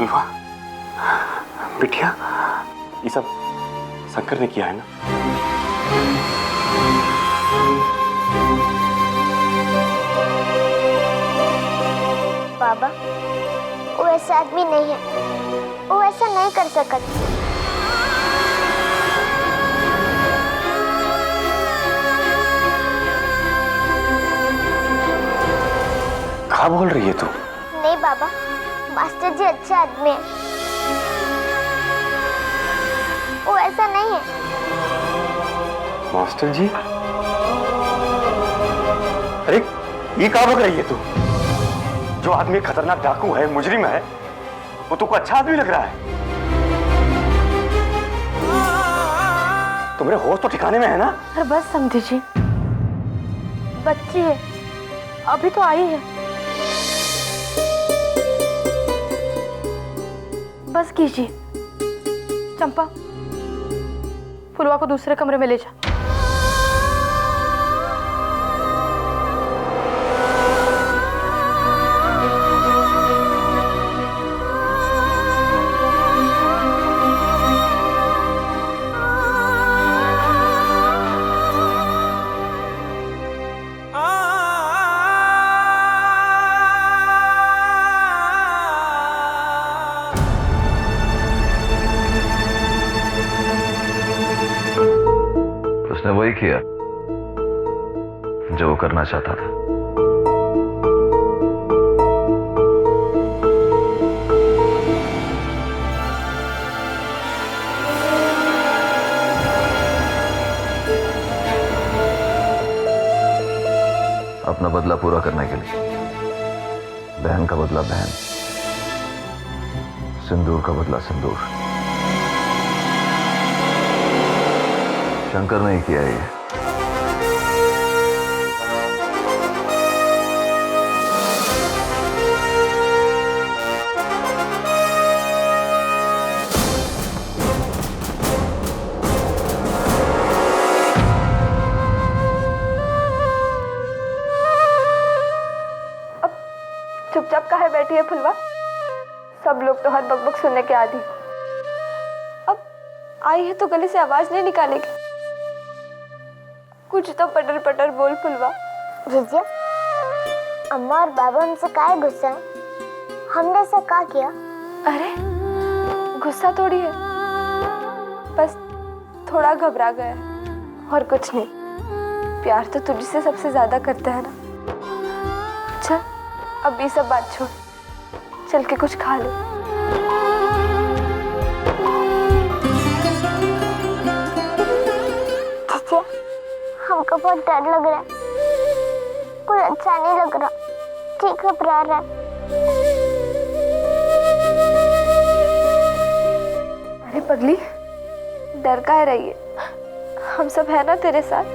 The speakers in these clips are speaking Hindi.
फुलवा, बिटिया, ये सब शंकर ने किया है ना? बाबा, वो ऐसा आदमी नहीं है, वो ऐसा नहीं कर सकता। क्या बोल रही है तू? नहीं बाबा, मास्टर जी अच्छे आदमी है, वो ऐसा नहीं है। मास्टर जी? अरे ये क्या बक रही है तू? जो आदमी खतरनाक डाकू है, मुजरिम है, वो तुमको अच्छा आदमी लग रहा है? तुम्हारे होश तो ठिकाने में है ना? अरे बस समझी जी, बच्ची है, अभी तो आई है। बस कीजिए। चंपा, फुलवा को दूसरे कमरे में ले जा। उसने वही किया जो वो करना चाहता था। अपना बदला पूरा करने के लिए बहन का बदला बहन, सिंदूर का बदला सिंदूर। शंकर ने ही किया ये। अब चुपचाप काहे बैठी है फुलवा? सब लोग तो हर बकबक सुनने के आदी। अब आई है तो गले से आवाज नहीं निकालेगी। कुछ तो पटर पटर बोल फुलवा। जीजा, अम्मा और बाबा हमसे काहे गुस्सा है? हमने ऐसा क्या किया? अरे गुस्सा थोड़ी है, बस थोड़ा घबरा गया है और कुछ नहीं। प्यार तो तुझसे सबसे ज्यादा करता है ना। चल अब ये सब बात छोड़, चल के कुछ खा लो। हमको बहुत डर लग रहा है, कुछ अच्छा नहीं लग रहा, ठीक घबरा रहा है। अरे पगली, डर काहे रही है? हम सब है ना तेरे साथ।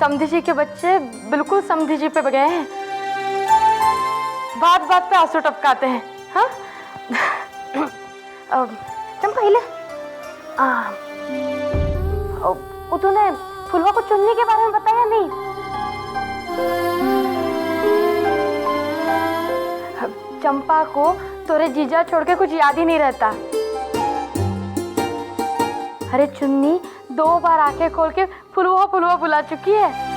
समधी जी के बच्चे बिल्कुल समधी जी पे गए हैं, बात बात पे आंसू टपकाते हैं। हाँ चंपा हिले, तूने फुलवा को चुनने के बारे में बताया नहीं? चंपा को तोरे जीजा छोड़ के कुछ याद ही नहीं रहता। अरे चुन्नी 2 बार आंखें खोल के फुलवा फुलवा बुला चुकी है।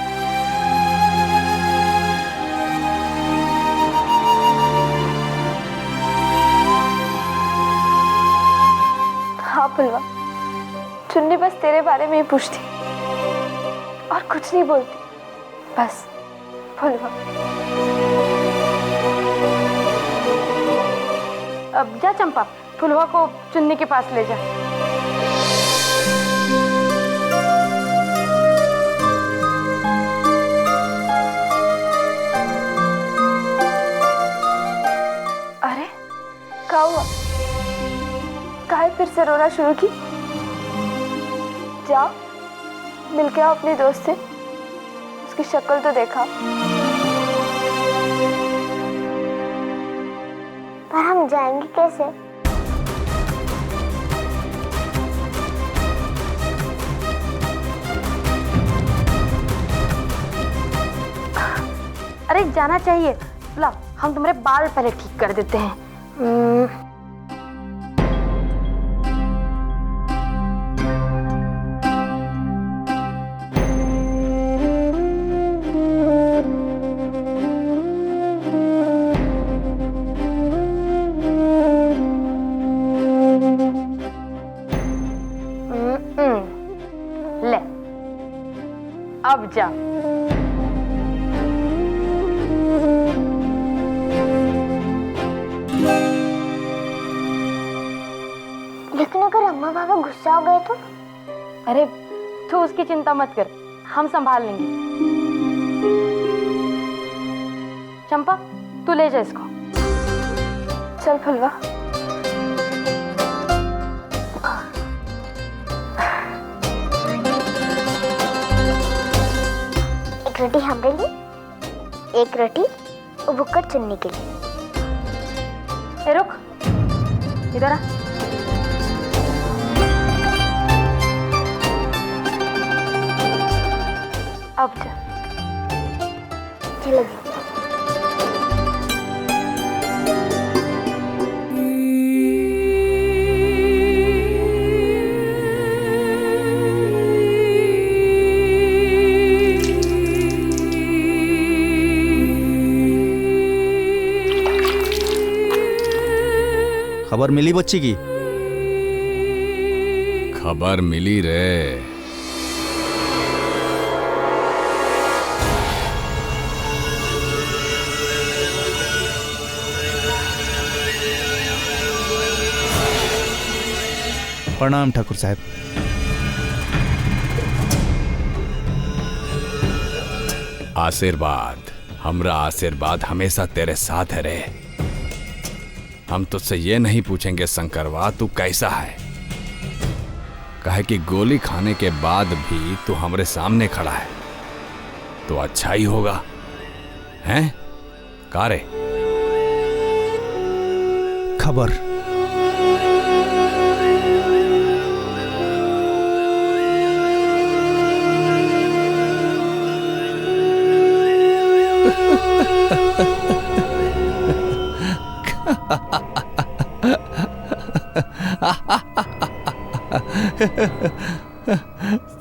हाँ फुलवा, चुन्नी बस तेरे बारे में ही पूछती और कुछ नहीं बोलती। बस फुलवा, अब जा चंपा, फुलवा को चुन्नी के पास ले जा। अरे क्या हुआ? काहे फिर से रोना शुरू की? जाओ मिलके आओ अपने दोस्त से, उसकी शक्ल तो देखा। पर हम जाएंगे कैसे? अरे जाना चाहिए। ला, हम तुम्हारे बाल पहले ठीक कर देते हैं। ले, अब जा। लेकिन अगर अम्मा पापा गुस्सा हो गए तो? अरे तू उसकी चिंता मत कर, हम संभाल लेंगे। चंपा, तू ले जा इसको। चल फुलवा। एक रोटी हमारे लिए, एक रोटी बुक्कड़ चुनने के लिए। ए रुक, इधर आ। अब जा। चलो। खबर मिली बच्ची की? खबर मिली रे। प्रणाम ठाकुर साहब। आशीर्वाद, हमरा आशीर्वाद हमेशा तेरे साथ है रे। हम तुझसे ये नहीं पूछेंगे शंकरवा तू कैसा है, कहे कि गोली खाने के बाद भी तू हमरे सामने खड़ा है तो अच्छा ही होगा, हैं? का रे? खबर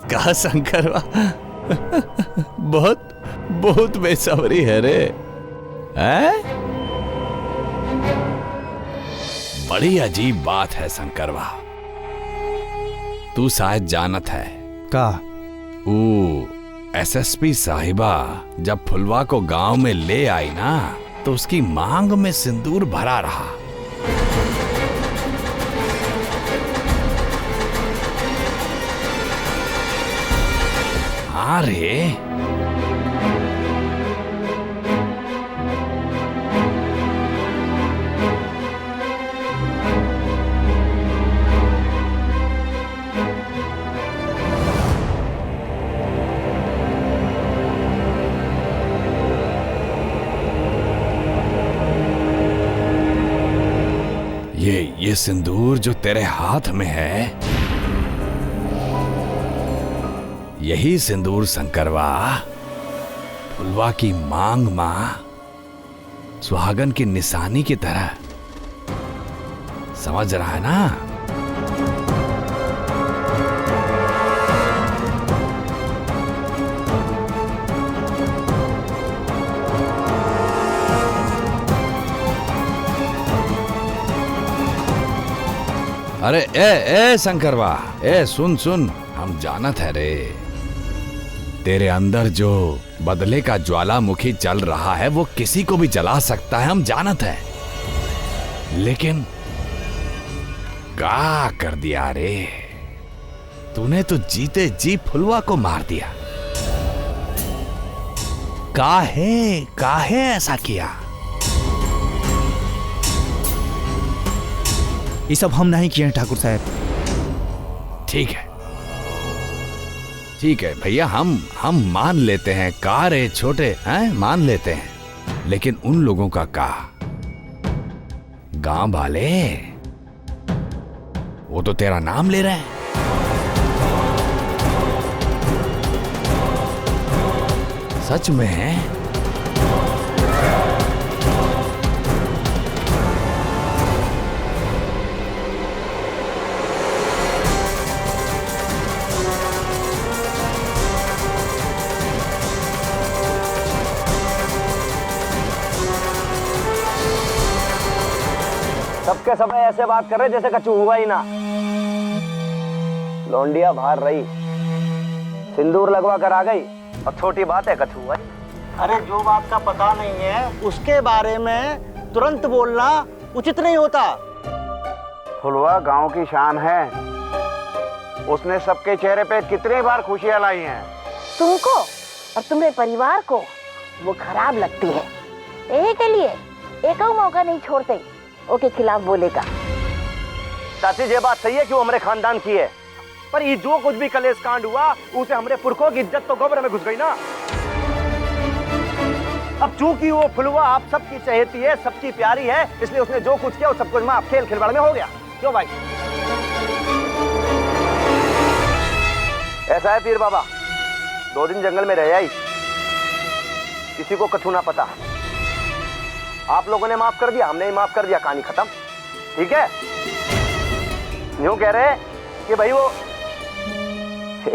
कहा शंकरवा? बहुत बहुत बेसब्री है रे, हैं? बड़ी अजीब बात है शंकरवा। तू शायद जानत है का? एसएसपी साहिबा जब फुलवा को गांव में ले आई ना तो उसकी मांग में सिंदूर भरा रहा। हाँ रे, ये सिंदूर जो तेरे हाथ में है, यही सिंदूर शंकरवा फुलवा की मांग मां सुहागन की निशानी की तरह, समझ रहा है ना? अरे ए शंकरवा, सुन सुन, हम जानत है रे, तेरे अंदर जो बदले का ज्वालामुखी चल रहा है वो किसी को भी जला सकता है, हम जानत है। लेकिन क्या कर दिया रे तूने? तो जीते जी फुलवा को मार दिया। काहे ऐसा किया? ये सब हम नहीं किए हैं ठाकुर साहब। ठीक है भैया, हम मान लेते हैं, का रे छोटे हैं, मान लेते हैं। लेकिन उन लोगों का का गांव वाले वो तो तेरा नाम ले रहे हैं। सच में सबके सब ऐसे बात कर रहे जैसे कछु हुआ ही ना। लौंडिया बाहर रही, सिंदूर लगवा कर आ गई और छोटी बात है कछु हुआ ही। अरे जो बात का पता नहीं है उसके बारे में तुरंत बोलना उचित नहीं होता। फुलवा गांव की शान है, उसने सबके चेहरे पे कितनी बार खुशियां लाई हैं। तुमको और तुम्हारे परिवार को वो खराब लगती है, यही के लिए एक मौका नहीं छोड़ते ओके खिलाफ बोले का। चाची ये बात सही है कि वो हमारे खानदान की है, पर ये जो कुछ भी कलेश कांड हुआ उसे हमारे पुरखों की इज्जत तो गोबर में घुस गई ना। अब चूंकि वो फुलवा आप सबकी चहेती है, सबकी प्यारी है, इसलिए उसने जो कुछ किया वो सब कुछ माफ खेल खिलवाड़ में हो गया। क्यों भाई? ऐसा है पीर बाबा, 2 दिन जंगल में रह आई, किसी को कछु ना पता। आप लोगों ने माफ कर दिया, हमने ही माफ कर दिया, कहानी खत्म। ठीक है? यूं कह रहे कि भाई वो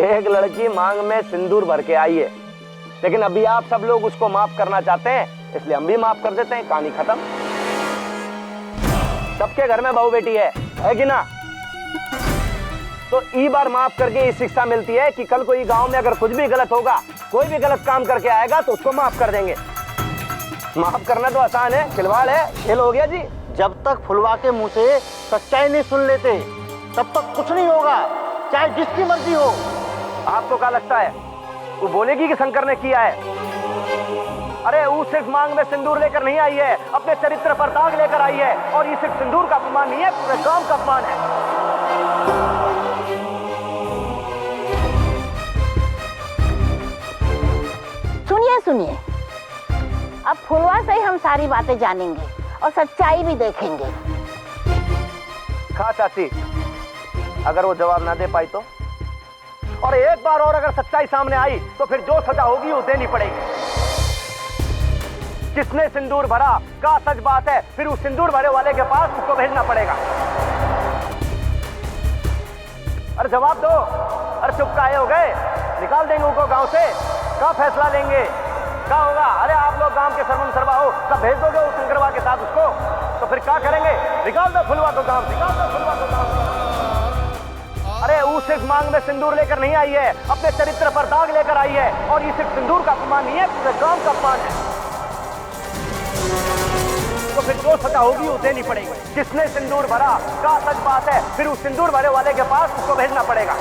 एक लड़की मांग में सिंदूर भर के आई है, लेकिन अभी आप सब लोग उसको माफ करना चाहते हैं, इसलिए हम भी माफ कर देते हैं, कहानी खत्म। सबके घर में बहू बेटी है कि ना? तो ई बार माफ करके ये शिक्षा मिलती है कि कल कोई गांव में अगर कुछ भी गलत होगा, कोई भी गलत काम करके आएगा तो उसको माफ कर देंगे। माफ करना तो आसान है, खिलवाड़ है, खेल हो गया जी। जब तक फुलवा के मुंह से सच्चाई नहीं सुन लेते तब तक कुछ नहीं होगा, चाहे जिसकी मर्जी हो। आपको क्या लगता है वो बोलेगी कि शंकर ने किया है? अरे वो सिर्फ मांग में सिंदूर लेकर नहीं आई है, अपने चरित्र पर दाग लेकर आई है, और ये सिर्फ सिंदूर का अपमान नहीं है, पूरे गांव का अपमान है। सुनिए सुनिए, अब फुलवा से ही हम सारी बातें जानेंगे और सच्चाई भी देखेंगे। खा चाची, अगर वो जवाब ना दे पाई तो, और एक बार और अगर सच्चाई सामने आई तो फिर जो सजा होगी वो देनी पड़ेगी। किसने सिंदूर भरा का सच बात है, फिर उस सिंदूर भरे वाले के पास उसको भेजना पड़ेगा। अरे जवाब दो। अरे चुप काहे हो गए? निकाल देंगे उनको गांव से, क्या फैसला लेंगे, क्या होगा? अरे आप लोग गांव के सर्वम सर्वा हो, कब भेज दोगे उस शंकरवा के साथ उसको? तो फिर क्या करेंगे? निकाल दो फुलवा को गांव, निकाल दो फुलवा को गांव। अरे वो सिर्फ मांग में सिंदूर लेकर नहीं आई है, अपने चरित्र पर दाग लेकर आई है, और ये सिर्फ सिंदूर का अपमान नहीं है, पूरे गांव का अपमान है। तो फिर जो सजा होगी वो देनी पड़ेगी। किसने सिंदूर भरा का सच बात है, फिर उस सिंदूर भरे वाले के पास उसको भेजना पड़ेगा।